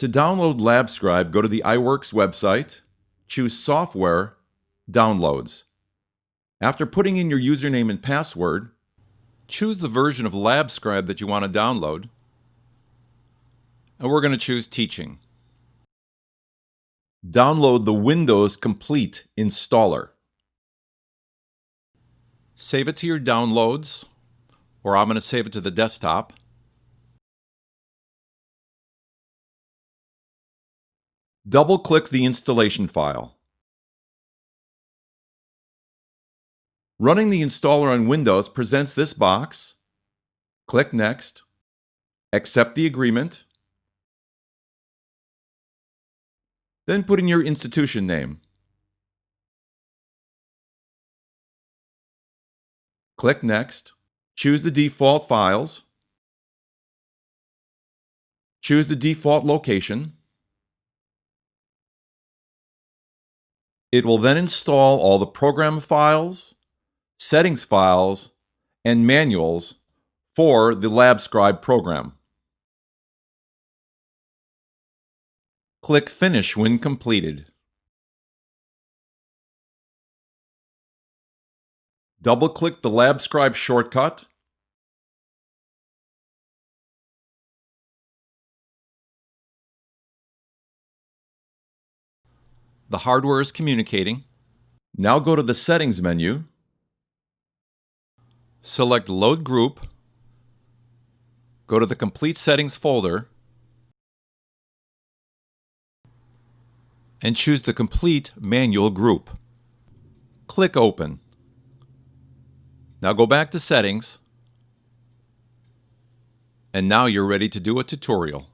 To download LabScribe, go to the iWorx website, choose Software, Downloads. After putting in your username and password, choose the version of LabScribe that you want to download, and we're going to choose Teaching. Download the Windows Complete installer. Save it to your downloads, or I'm going to save it to the desktop. Double-click the installation file. Running the installer on Windows presents this box. Click Next. Accept the agreement. Then put in your institution name. Click Next. Choose the default files. Choose the default location. It will then install all the program files, settings files, and manuals for the LabScribe program. Click Finish when completed. Double-click the LabScribe shortcut. The hardware is communicating. Now go to the Settings menu. Select Load Group. Go to the Complete Settings folder and choose the Complete Manual Group. Click Open. Now go back to Settings, and now you're ready to do a tutorial.